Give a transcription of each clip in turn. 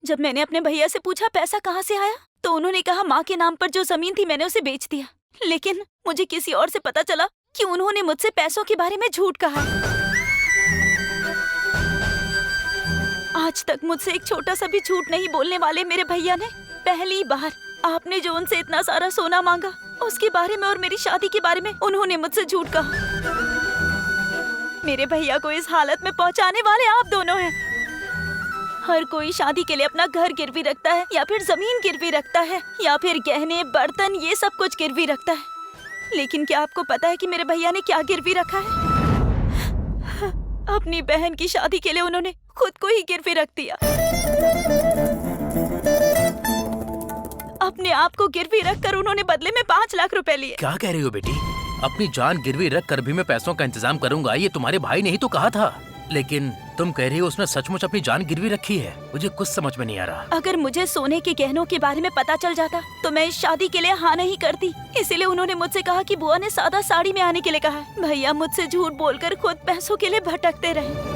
जब मैंने अपने भैया से पूछा पैसा कहाँ से आया, तो उन्होंने कहा माँ के नाम पर जो जमीन थी मैंने उसे बेच दिया। लेकिन मुझे किसी और से पता चला कि उन्होंने मुझसे पैसों के बारे में झूठ कहा। आज तक मुझसे एक छोटा सा भी झूठ नहीं बोलने वाले मेरे भैया ने पहली बार आपने जो उनसे इतना सारा सोना मांगा उसके बारे में और मेरी शादी के बारे में उन्होंने मुझसे झूठ कहा। मेरे भैया को इस हालत में पहुंचाने वाले आप दोनों हैं। हर कोई शादी के लिए अपना घर गिरवी रखता है या फिर जमीन गिरवी रखता है या फिर गहने बर्तन ये सब कुछ गिरवी रखता है। लेकिन क्या आपको पता है कि मेरे भैया ने क्या गिरवी रखा है? अपनी बहन की शादी के लिए उन्होंने खुद को ही गिरवी रख दिया। अपने आप को गिरवी रखकर उन्होंने बदले में 5 लाख रुपए लिए। क्या कह रही हो बेटी? अपनी जान गिरवी रख कर भी मैं पैसों का इंतजाम करूंगा, ये तुम्हारे भाई ने ही तो कहा था। लेकिन तुम कह रही हो उसने सचमुच अपनी जान गिरवी रखी है। मुझे कुछ समझ में नहीं आ रहा। अगर मुझे सोने के गहनों के बारे में पता चल जाता तो मैं इस शादी के लिए हाँ नहीं करती। इसीलिए उन्होंने मुझसे कहा कि बुआ ने सादा साड़ी में आने के लिए कहा है। भैया मुझसे झूठ बोलकर खुद पैसों के लिए भटकते रहे।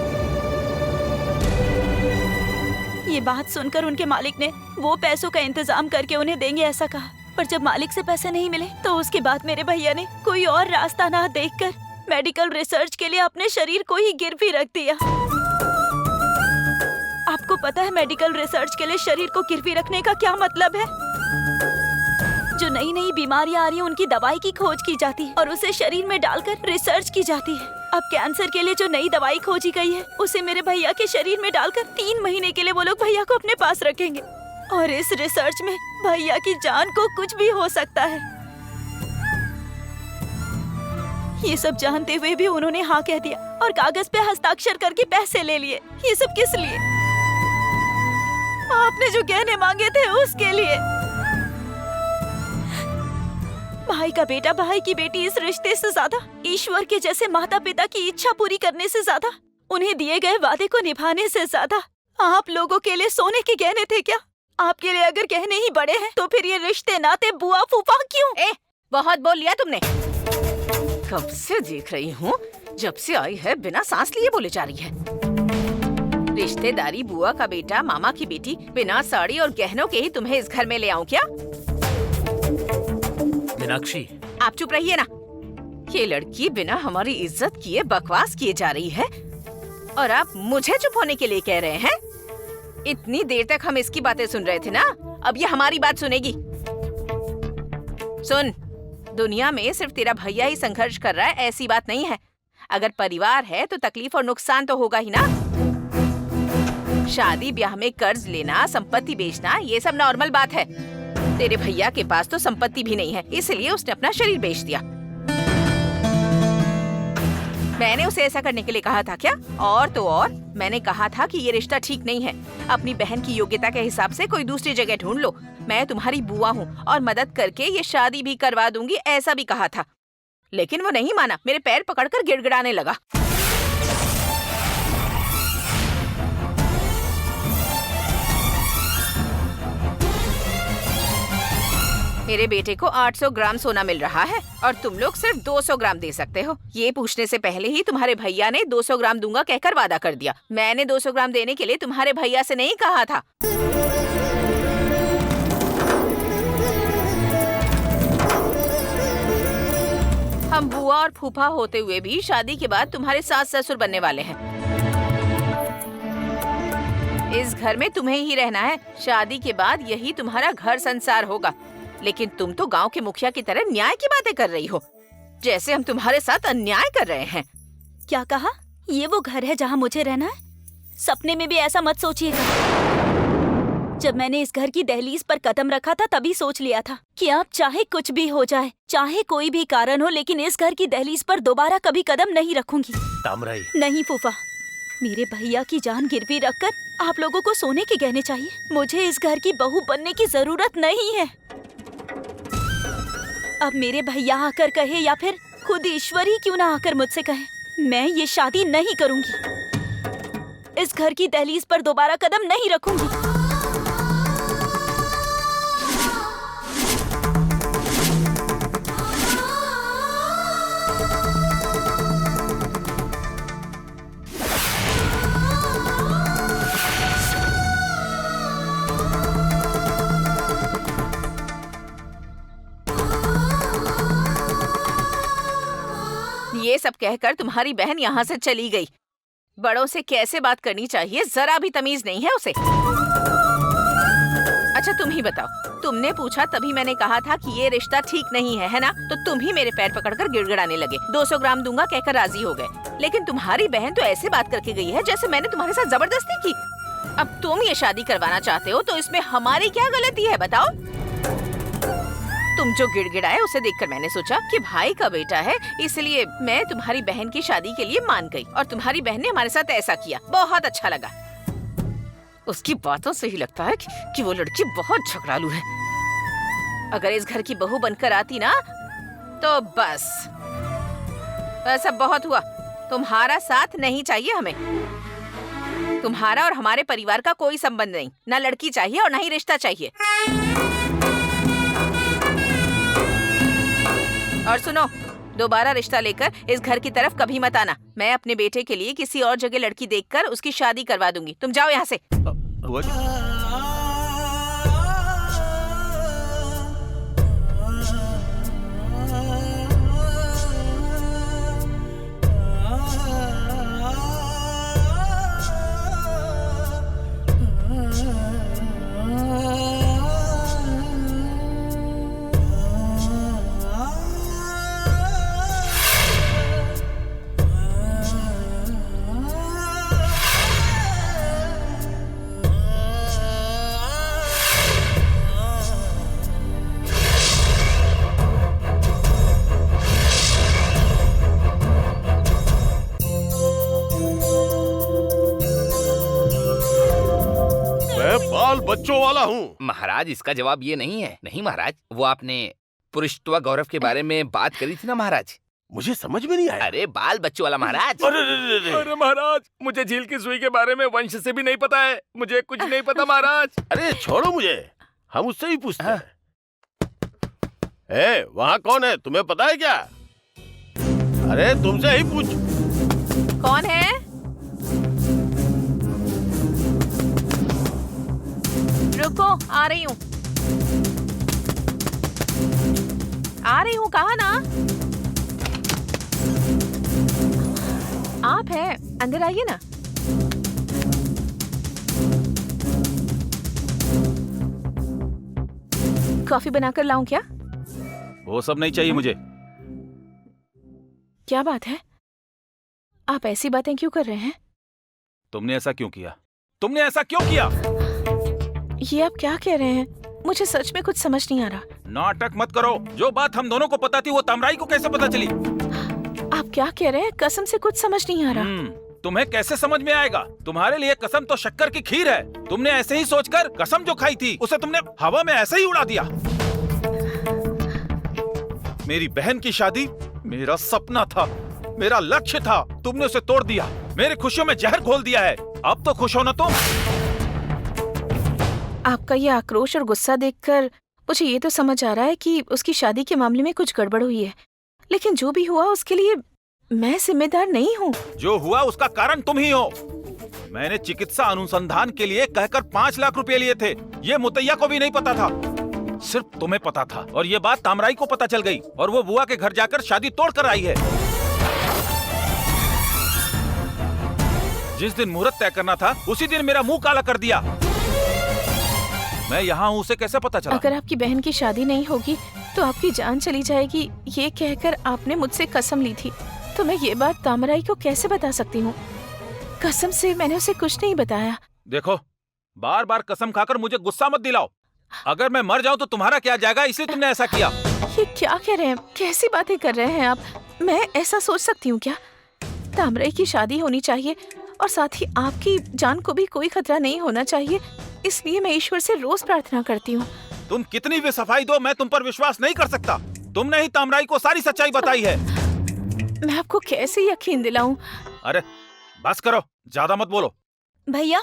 ये बात सुनकर उनके मालिक ने वो पैसों का इंतजाम करके उन्हें देंगे ऐसा कहा। पर जब मालिक से पैसे नहीं मिले तो उसके बाद मेरे भैया ने कोई और रास्ता ना देखकर मेडिकल रिसर्च के लिए अपने शरीर को ही गिरवी रख दिया। आपको पता है मेडिकल रिसर्च के लिए शरीर को गिरवी रखने का क्या मतलब है? जो नई नई बीमारियां आ रही हैं उनकी दवाई की खोज की जाती है और उसे शरीर में डालकर रिसर्च की जाती है। अब कैंसर के लिए जो नई दवाई खोजी गई है उसे मेरे भैया के शरीर में डालकर 3 महीने के लिए वो लोग भैया को अपने पास रखेंगे। और इस रिसर्च में भैया की जान को कुछ भी हो सकता है। ये सब जानते हुए भी उन्होंने हाँ कह दिया और कागज पे हस्ताक्षर करके पैसे ले लिए। ये सब किस लिए? आपने जो गहने मांगे थे उसके लिए। भाई का बेटा भाई की बेटी इस रिश्ते से ज्यादा, ईश्वर के जैसे माता पिता की इच्छा पूरी करने से ज्यादा, उन्हें दिए गए वादे को निभाने से ज्यादा आप लोगों के लिए सोने के गहने थे क्या? आपके लिए अगर गहने ही बड़े हैं तो फिर ये रिश्ते नाते बुआ फूफा क्यों? बहुत बोल लिया तुमने। कब से देख रही हूँ, जब से आई है बिना सांस लिए बोले जा रही है। रिश्तेदारी, बुआ का बेटा, मामा की बेटी, बिना साड़ी और गहनों के ही तुम्हें इस घर में ले आऊं क्या? मीनाक्षी, आप चुप रहिए ना। ये लड़की बिना हमारी इज्जत किए बकवास किए जा रही है और आप मुझे चुप होने के लिए कह रहे हैं? इतनी देर तक हम इसकी बातें सुन रहे थे ना, अब ये हमारी बात सुनेगी। सुन, दुनिया में सिर्फ तेरा भैया ही संघर्ष कर रहा है ऐसी बात नहीं है। अगर परिवार है तो तकलीफ और नुकसान तो होगा ही ना। शादी ब्याह में कर्ज लेना, संपत्ति बेचना, ये सब नॉर्मल बात है। तेरे भैया के पास तो संपत्ति भी नहीं है, इसलिए उसने अपना शरीर बेच दिया। मैंने उसे ऐसा करने के लिए कहा था क्या? और तो और मैंने कहा था कि ये रिश्ता ठीक नहीं है। अपनी बहन की योग्यता के हिसाब से कोई दूसरी जगह ढूंढ लो। मैं तुम्हारी बुआ हूँ और मदद करके ये शादी भी करवा दूंगी, ऐसा भी कहा था। लेकिन वो नहीं माना, मेरे पैर पकड़कर गिड़गिड़ाने लगा। मेरे बेटे को 800 ग्राम सोना मिल रहा है और तुम लोग सिर्फ 200 ग्राम दे सकते हो। ये पूछने से पहले ही तुम्हारे भैया ने 200 ग्राम दूंगा कहकर वादा कर दिया। मैंने 200 ग्राम देने के लिए तुम्हारे भैया से नहीं कहा था। हम बुआ और फूफा होते हुए भी शादी के बाद तुम्हारे सास ससुर बनने वाले हैं। इस घर में तुम्हें ही रहना है। शादी के बाद यही तुम्हारा घर संसार होगा। लेकिन तुम तो गांव के मुखिया की तरह न्याय की बातें कर रही हो, जैसे हम तुम्हारे साथ अन्याय कर रहे हैं। क्या कहा? ये वो घर है जहाँ मुझे रहना है? सपने में भी ऐसा मत सोचिएगा। जब मैंने इस घर की दहलीज पर कदम रखा था तभी सोच लिया था कि अब चाहे कुछ भी हो जाए, चाहे कोई भी कारण हो, लेकिन इस घर की दहलीज पर दोबारा कभी कदम नहीं रखूंगी। तामराई। नहीं फूफा, मेरे भैया की जान गिरवी रखकर आप लोगों को सोने के गहने चाहिए। मुझे इस घर की बहू बनने की जरूरत नहीं है। अब मेरे भैया आकर कहे या फिर खुद ईश्वर ही क्यों ना आकर मुझसे कहे, मैं ये शादी नहीं करूंगी। इस घर की दहलीज पर दोबारा कदम नहीं रखूंगी। कहकर तुम्हारी बहन यहाँ से चली गई। बड़ों से कैसे बात करनी चाहिए, जरा भी तमीज नहीं है उसे। अच्छा तुम ही बताओ, तुमने पूछा तभी मैंने कहा था कि ये रिश्ता ठीक नहीं है ना? तो तुम ही मेरे पैर पकड़कर गिड़गिड़ाने लगे। 200 ग्राम दूंगा कहकर राजी हो गए। लेकिन तुम्हारी बहन तो ऐसे बात करके गई है जैसे मैंने तुम्हारे साथ जबरदस्ती की। अब तुम ये शादी करवाना चाहते हो तो इसमें हमारी क्या गलती है बताओ? तुम जो गिड़गिड़ाए उसे देखकर मैंने सोचा कि भाई का बेटा है, इसलिए मैं तुम्हारी बहन की शादी के लिए मान गई और तुम्हारी बहन ने हमारे साथ ऐसा किया। बहुत अच्छा लगा। उसकी बातों से ही लगता है कि वो लड़की बहुत झगड़ालू है। अगर इस घर की बहू बनकर आती ना तो बस ऐसा बहुत हुआ। तुम्हारा साथ नहीं चाहिए हमें। तुम्हारा और हमारे परिवार का कोई संबंध नहीं। ना लड़की चाहिए और ना ही रिश्ता चाहिए। और सुनो, दोबारा रिश्ता लेकर इस घर की तरफ कभी मत आना। मैं अपने बेटे के लिए किसी और जगह लड़की देखकर उसकी शादी करवा दूंगी। तुम जाओ यहाँ से। बाल बच्चों वाला हूँ। महाराज इसका जवाब ये नहीं है। नहीं महाराज, वो आपने पुरुषत्व गौरव के बारे में बात करी थी ना महाराज। मुझे समझ में नहीं आया। अरे बाल बच्चों वाला महाराज। अरे महाराज, मुझे झील की सुई के बारे में वंश से भी नहीं पता है। मुझे कुछ नहीं पता महाराज। अरे छोड़ो मुझे, हम उससे ही पूछते हैं। ए, वहाँ कौन है तुम्हें पता है क्या? अरे तुमसे ही पूछ। कौन है? रुको, आ रही हूँ। आ रही हूँ, कहा ना? आप हैं, अंदर आइए ना। कॉफी बनाकर लाऊं क्या? वो सब नहीं चाहिए मुझे। क्या बात है? आप ऐसी बातें क्यों कर रहे हैं? तुमने ऐसा क्यों किया? तुमने ऐसा क्यों किया? ये आप क्या कह रहे हैं? मुझे सच में कुछ समझ नहीं आ रहा। नाटक मत करो। जो बात हम दोनों को पता थी वो तामराई को कैसे पता चली? आप क्या कह रहे हैं? कसम से कुछ समझ नहीं आ रहा। तुम्हें कैसे समझ में आएगा? तुम्हारे लिए कसम तो शक्कर की खीर है। तुमने ऐसे ही सोचकर कसम जो खाई थी उसे तुमने हवा में ऐसे ही उड़ा दिया। मेरी बहन की शादी मेरा सपना था, मेरा लक्ष्य था। तुमने उसे तोड़ दिया, मेरी खुशियों में जहर घोल दिया है। अब तो खुश हो ना तुम? आपका ये आक्रोश और गुस्सा देखकर मुझे ये तो समझ आ रहा है कि उसकी शादी के मामले में कुछ गड़बड़ हुई है। लेकिन जो भी हुआ उसके लिए मैं जिम्मेदार नहीं हूँ। जो हुआ उसका कारण तुम ही हो। मैंने चिकित्सा अनुसंधान के लिए कहकर 5 लाख रुपए लिए थे। ये मुतैया को भी नहीं पता था, सिर्फ तुम्हें पता था। और ये बात तामराई को पता चल गई और वो बुआ के घर जाकर शादी तोड़ कर आई है। जिस दिन मुहूर्त तय करना था उसी दिन मेरा मुंह काला कर दिया। मैं यहाँ हूँ उसे कैसे पता चला? अगर आपकी बहन की शादी नहीं होगी तो आपकी जान चली जाएगी, ये कहकर आपने मुझसे कसम ली थी। तो मैं ये बात तामराई को कैसे बता सकती हूँ? कसम से मैंने उसे कुछ नहीं बताया। देखो, बार बार कसम खाकर मुझे गुस्सा मत दिलाओ। अगर मैं मर जाऊँ तो तुम्हारा क्या जाएगा, इसलिए तुमने ऐसा किया। ये क्या कह रहे हैं? कैसी बातें कर रहे हैं आप? मैं ऐसा सोच सकती हूँ क्या? तामराई की शादी होनी चाहिए और साथ ही आपकी जान को भी कोई खतरा नहीं होना चाहिए, इसलिए मैं ईश्वर से रोज प्रार्थना करती हूँ। तुम कितनी भी सफाई दो, मैं तुम पर विश्वास नहीं कर सकता। तुमने ही तामराई को सारी सच्चाई बताई है। मैं आपको कैसे यकीन दिलाऊं? अरे बस करो, ज्यादा मत बोलो। भैया,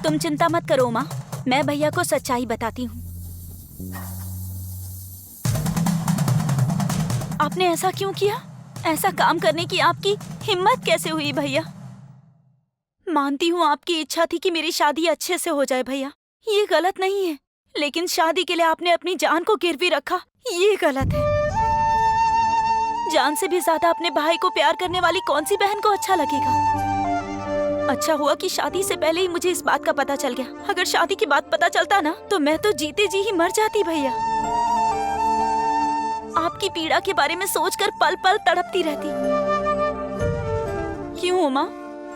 तुम चिंता मत करो माँ, मैं भैया को सच्चाई बताती हूँ। आपने ऐसा क्यों किया? ऐसा काम करने की आपकी हिम्मत कैसे हुई भैया? मानती हूँ आपकी इच्छा थी कि मेरी शादी अच्छे से हो जाए भैया, ये गलत नहीं है। लेकिन शादी के लिए आपने अपनी जान को गिरवी रखा, ये गलत है। जान से भी ज्यादा अपने भाई को प्यार करने वाली कौन सी बहन को अच्छा लगेगा। अच्छा हुआ कि शादी से पहले ही मुझे इस बात का पता चल गया। अगर शादी की बात पता चलता ना तो मैं तो जीते जी ही मर जाती भैया। आपकी पीड़ा के बारे में सोचकर पल पल तड़पती रहती। क्यों उमा,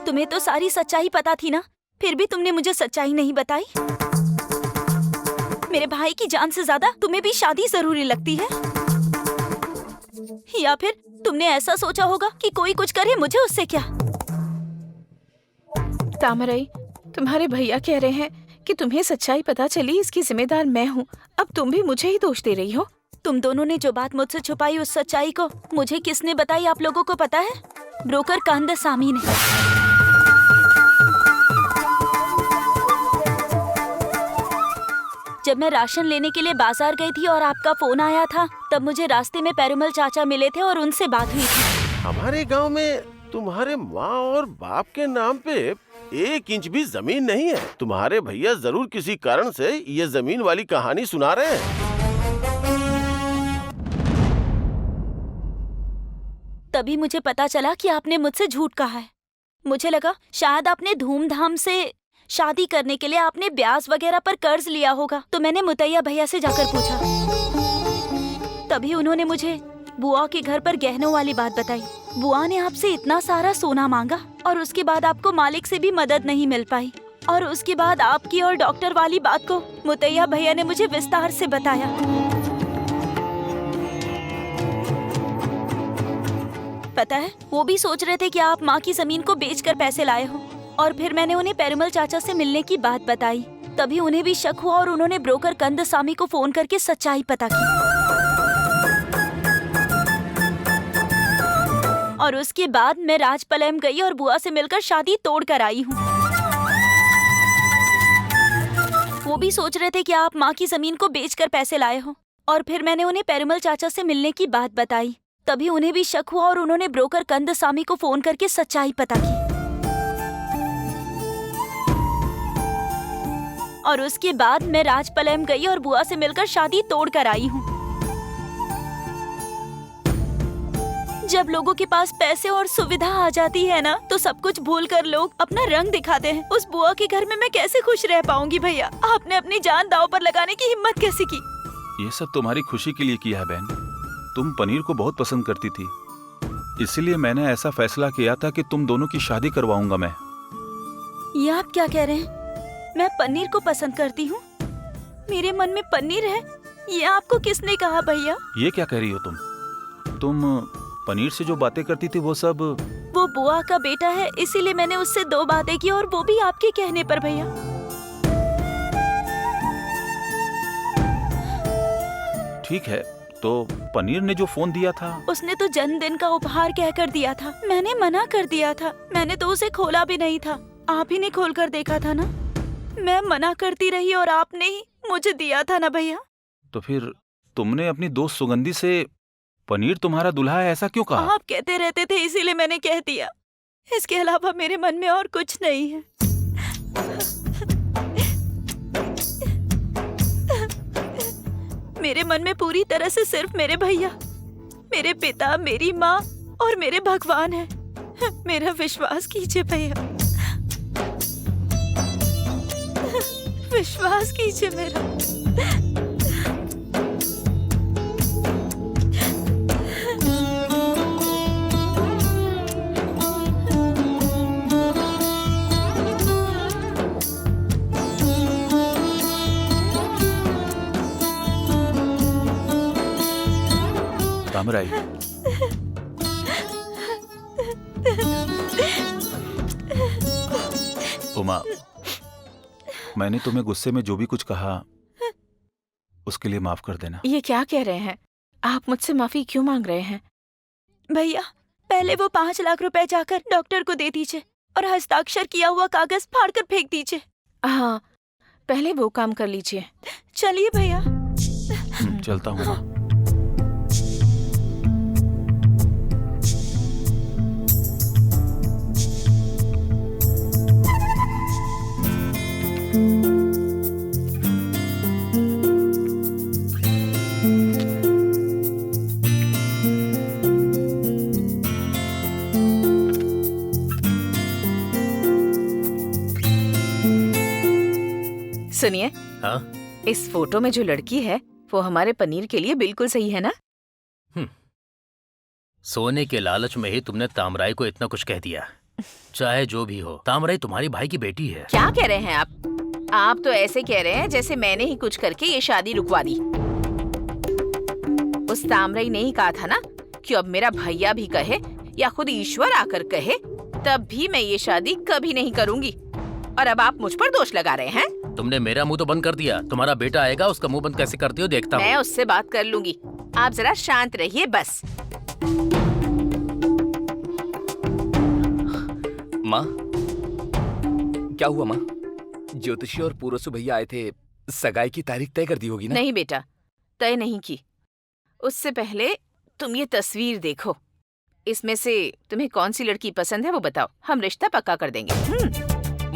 तुम्हें तो सारी सच्चाई पता थी ना, फिर भी तुमने मुझे सच्चाई नहीं बताई। मेरे भाई की जान से ज्यादा तुम्हें भी शादी जरूरी लगती है, या फिर तुमने ऐसा सोचा होगा कि कोई कुछ करे मुझे उससे क्या। तामराई, तुम्हारे भैया कह रहे हैं कि तुम्हें सच्चाई पता चली, इसकी जिम्मेदार मैं हूँ। अब तुम भी मुझे ही दोष दे रही हो। तुम दोनों ने जो बात मुझसे छुपाई, उस सच्चाई को मुझे किसने बताई आप लोगों को पता है? ब्रोकर कंदसामी ने। जब मैं राशन लेने के लिए बाजार गई थी और आपका फोन आया था, तब मुझे रास्ते में पेरुमल चाचा मिले थे और उनसे बात हुई थी। हमारे गांव में तुम्हारे माँ और बाप के नाम पे 1 इंच भी जमीन नहीं है। तुम्हारे भैया जरूर किसी कारण से ये जमीन वाली कहानी सुना रहे हैं। तभी मुझे पता चला कि आपने मुझसे झूठ कहा है। मुझे लगा शायद आपने धूमधाम से शादी करने के लिए आपने ब्याज वगैरह पर कर्ज लिया होगा, तो मैंने मुतैया भैया से जाकर पूछा। तभी उन्होंने मुझे बुआ के घर पर गहनों वाली बात बताई। बुआ ने आपसे इतना सारा सोना मांगा और उसके बाद आपको मालिक से भी मदद नहीं मिल पाई। और उसके बाद आपकी और डॉक्टर वाली बात को मुतैया भैया ने मुझे विस्तार से बताया। पता है, वो भी सोच रहे थे कि आप माँ की जमीन को बेचकर पैसे लाए हो। और फिर मैंने उन्हें पेरुमल चाचा से मिलने की बात बताई। तभी उन्हें भी शक हुआ और उन्होंने ब्रोकर कंदसामी को फोन करके सच्चाई पता की। और उसके बाद मैं राजपलयम गई और बुआ से मिलकर शादी तोड़ कर आई हूँ। वो भी सोच रहे थे कि आप माँ की जमीन को बेचकर पैसे लाए हो। और फिर मैंने उन्हें पेरुमल चाचा से मिलने की बात बताई। तभी उन्हें भी शक हुआ और उन्होंने ब्रोकर कंदसामी को फोन करके सच्चाई पता की। और उसके बाद मैं राजपलयम गई और बुआ से मिलकर शादी तोड़ कर आई हूँ। जब लोगों के पास पैसे और सुविधा आ जाती है ना, तो सब कुछ भूलकर लोग अपना रंग दिखाते हैं। उस बुआ के घर में मैं कैसे खुश रह पाऊंगी भैया? आपने अपनी जान दांव पर लगाने की हिम्मत कैसे की? ये सब तुम्हारी खुशी के लिए किया है बहन। तुम पनीर को बहुत पसंद करती थी, इसीलिए मैंने ऐसा फैसला किया था कि तुम दोनों की शादी करवाऊंगा मैं। ये आप क्या कह रहे हैं? मैं पनीर को पसंद करती हूँ? मेरे मन में पनीर है, ये आपको किसने कहा भैया? ये क्या कह रही हो तुम पनीर से जो बातें करती थी वो सब। वो बुआ का बेटा है, इसीलिए मैंने उससे 2 बातें की और वो भी आपके कहने पर भैया। ठीक है, तो पनीर ने जो फोन दिया था, उसने तो जन्मदिन का उपहार कहकर दिया था। मैंने मना कर दिया था। मैंने तो उसे खोला भी नहीं था, आप ही ने खोलकर देखा था ना। मैं मना करती रही और आपने ही मुझे दिया था ना भैया। तो फिर तुमने अपनी दोस्त सुगंधी से पनीर तुम्हारा दूल्हा है ऐसा क्यों कहा? आप कहते रहते थे, इसीलिए मैंने कह दिया। इसके अलावा मेरे मन में और कुछ नहीं है। मेरे मन में पूरी तरह से सिर्फ मेरे भैया, मेरे पिता, मेरी माँ और मेरे भगवान है। मेरा विश्वास कीजिए भैया, विश्वास कीजिए मेरा। तामराई, उमा, मैंने तुम्हें गुस्से में जो भी कुछ कहा उसके लिए माफ कर देना। ये क्या कह रहे हैं आप? मुझसे माफी क्यों मांग रहे हैं? भैया, पहले वो 5 लाख रुपए जाकर डॉक्टर को दे दीजिए और हस्ताक्षर किया हुआ कागज फाड़कर फेंक दीजिए। हाँ, पहले वो काम कर लीजिए। चलिए भैया। चलता हूँ माँ। सुनिए, हाँ? इस फोटो में जो लड़की है वो हमारे पनीर के लिए बिल्कुल सही है ना? सोने के लालच में ही तुमने तामराई को इतना कुछ कह दिया। चाहे जो भी हो, तामराई तुम्हारी भाई की बेटी है। क्या कह रहे हैं आप तो ऐसे कह रहे हैं जैसे मैंने ही कुछ करके ये शादी रुकवा दी। उस तामराई ने ही कहा था ना कि अब मेरा भैया भी कहे या खुद ईश्वर आकर कहे तब भी मैं ये शादी कभी नहीं करूंगी। और अब आप मुझ पर दोष लगा रहे हैं। तुमने मेरा मुंह तो बंद कर दिया, तुम्हारा बेटा आएगा, उसका मुंह बंद कैसे करती हो देखता मैं हूँ। उससे बात कर लूंगी, आप जरा शांत रहिए बस। माँ, क्या हुआ माँ? ज्योतिषी और पूरसु भैया आए थे, सगाई की तारीख तय कर दी होगी ना? नहीं बेटा, तय नहीं की। उससे पहले तुम ये तस्वीर देखो, इसमें से तुम्हें कौन सी लड़की पसंद है वो बताओ, हम रिश्ता पक्का कर देंगे।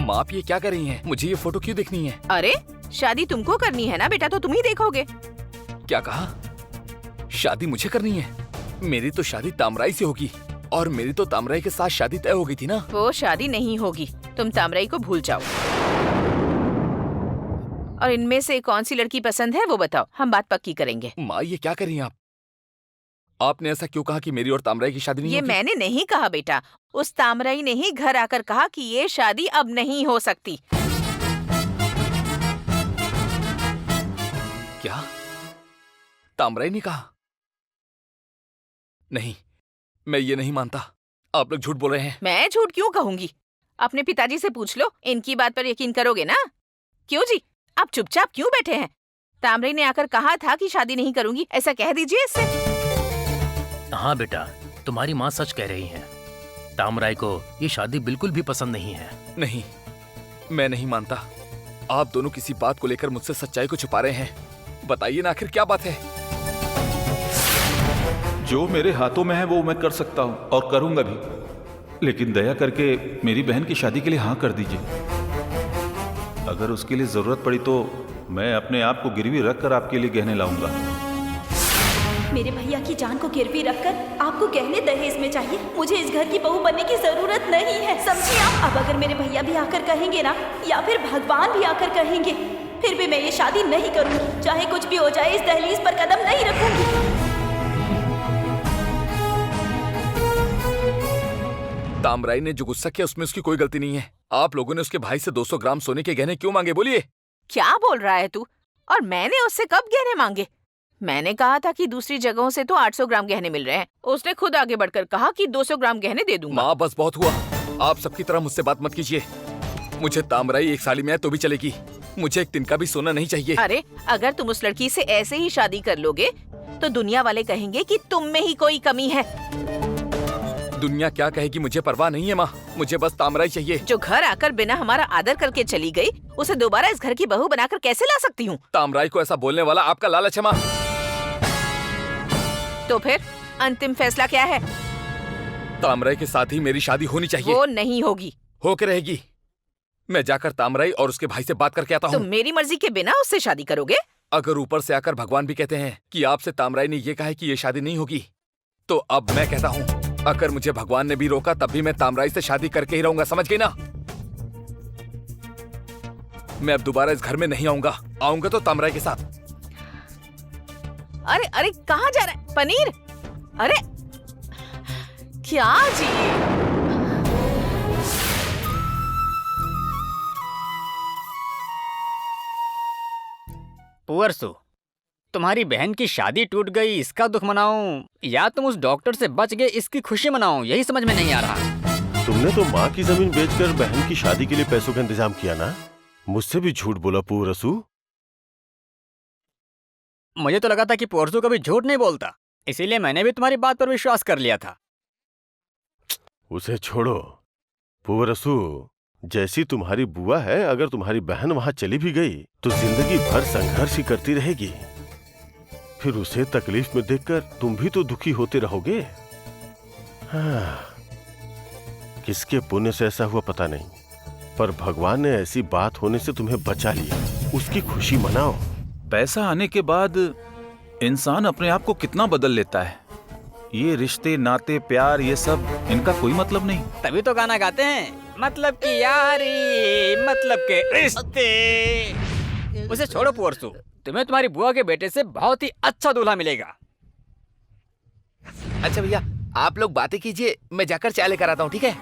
माँ, आप ये क्या कर रही हैं? मुझे ये फोटो क्यों देखनी है? अरे शादी तुमको करनी है ना बेटा, तो तुम ही देखोगे। क्या कहा? शादी मुझे करनी है? मेरी तो शादी तामराई से होगी और मेरी तो तामराई के साथ शादी तय हो गई थी ना। वो शादी नहीं होगी, तुम तामराई को भूल जाओ। और इनमें से कौन सी लड़की पसंद है वो बताओ, हम बात पक्की करेंगे। माँ, ये क्या कर रही हैं आप? आपने ऐसा क्यों कहा कि मेरी और तामराई की शादी नहीं ये होगी? मैंने नहीं कहा बेटा, उस तामराई ने ही घर आकर कहा कि ये शादी अब नहीं हो सकती। क्या तामराई ने कहा? नहीं, मैं ये नहीं मानता। आप लोग झूठ बोल रहे हैं। मैं झूठ क्यों कहूंगी? अपने पिताजी से पूछ लो, इनकी बात पर यकीन करोगे ना? क्यों जी, आप चुपचाप क्यों बैठे हैं? तामराई ने आकर कहा था कि शादी नहीं करूंगी, ऐसा कह दीजिए इससे। हाँ बेटा, तुम्हारी माँ सच कह रही है। तामराई को ये शादी बिल्कुल भी पसंद नहीं है। नहीं, मैं नहीं मानता। आप दोनों किसी बात को लेकर मुझसे सच्चाई को छुपा रहे हैं। बताइए ना, आखिर क्या बात है? जो मेरे हाथों में है वो मैं कर सकता हूँ और करूंगा भी, लेकिन दया करके मेरी बहन की शादी के लिए हाँ कर दीजिए। अगर उसके लिए जरूरत पड़ी तो मैं अपने आप को गिरवी रखकर आपके लिए गहने लाऊंगा। मेरे भैया की जान को गिरवी रखकर आपको गहने दहेज में चाहिए? मुझे इस घर की बहू बनने की जरूरत नहीं है, समझिए आप। अब अगर मेरे भैया भी आकर कहेंगे ना, या फिर भगवान भी आकर कहेंगे, फिर भी मैं ये शादी नहीं करूंगी। चाहे कुछ भी हो जाए, इस दहलीज पर कदम नहीं रखूंगी। तामराई ने जो गुस्सा किया उसमें उसकी कोई गलती नहीं है। आप लोगों ने उसके भाई से 200 ग्राम सोने के गहने क्यों मांगे, बोलिए? क्या बोल रहा है तू? और मैंने उससे कब गहने मांगे? मैंने कहा था कि दूसरी जगहों से तो 800 ग्राम गहने मिल रहे हैं। उसने खुद आगे बढ़कर कहा कि 200 ग्राम गहने दे दूंगा। माँ, बस बहुत हुआ। आप सबकी तरह मुझसे बात मत कीजिए। मुझे तामराई एक साली में है तो भी चलेगी। मुझे एक तिनका भी सोना नहीं चाहिए। अरे अगर तुम उस लड़की से ऐसे ही शादी कर लोगे तो दुनिया वाले कहेंगे कि तुम में ही कोई कमी है। दुनिया क्या कहेगी मुझे परवाह नहीं है माँ, मुझे बस तामराई चाहिए। जो घर आकर बिना हमारा आदर करके चली गई, उसे दोबारा इस घर की बहू बनाकर कैसे ला सकती हूँ? तामराई को ऐसा बोलने वाला आपका लालच है माँ। तो फिर अंतिम फैसला क्या है? तामराई के साथ ही मेरी शादी होनी चाहिए। वो नहीं होगी। होके रहेगी। मैं जाकर तामराई और उसके भाई से बात करके आता तुम हूँ। मेरी मर्जी के बिना उससे शादी करोगे? अगर ऊपर से आकर भगवान भी कहते हैं कि आपसे तामराई ने ये कहा है कि ये शादी नहीं होगी, तो अब मैं कहता हूँ अगर मुझे भगवान ने भी रोका तब भी मैं तामराई से शादी करके ही रहूंगा, समझ गई ना? मैं अब दोबारा इस घर में नहीं आऊंगा। आऊंगा तो तामराई के साथ। अरे अरे कहाँ जा रहा है पनीर? अरे क्या जी? पुअरसु, तुम्हारी बहन की शादी टूट गई इसका दुख मनाऊं या तुम उस डॉक्टर से बच गए इसकी खुशी मनाऊं, यही समझ में नहीं आ रहा। तुमने तो माँ की जमीन बेचकर बहन की शादी के लिए पैसों का इंतजाम किया ना? मुझसे भी झूठ बोला पुअरसु। मुझे तो लगा था कि पुअरसु कभी झूठ नहीं बोलता, इसीलिए मैंने भी तुम्हारी बात पर विश्वास कर लिया था। उसे छोड़ो पुअरसु, जैसी तुम्हारी बुआ है, अगर तुम्हारी बहन वहां चली भी गई तो जिंदगी भर संघर्ष ही करती रहेगी। फिर उसे तकलीफ में देखकर तुम भी तो दुखी होते रहोगे। हाँ, किसके पुण्य से ऐसा हुआ पता नहीं, पर भगवान ने ऐसी बात होने से तुम्हें बचा लिया। उसकी खुशी मनाओ। पैसा आने के बाद इंसान अपने आप को कितना बदल लेता है। ये रिश्ते, नाते, प्यार, ये सब इनका कोई मतलब नहीं। तभी तो गाना गाते हैं, मतलब कि यारी, मतलब के रिश्ते। उसे छोड़ो पुअरसू, तुम्हें तुम्हारी बुआ के बेटे से बहुत ही अच्छा दूल्हा मिलेगा। अच्छा भैया, आप लोग बातें कीजिए, मैं जाकर चाय लेकर आता हूँ, ठीक है?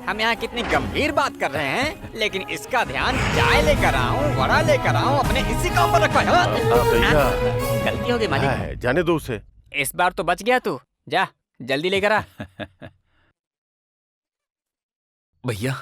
हम यहाँ कितनी गंभीर बात कर रहे हैं, लेकिन इसका ध्यान चाय लेकर आऊं, वड़ा लेकर आऊं, अपने इसी काम पर रखा है। भैया गलती हो गई मालिक। है, जाने दो उसे। इस बार तो बच गया तू। जा जल्दी लेकर आ। भैया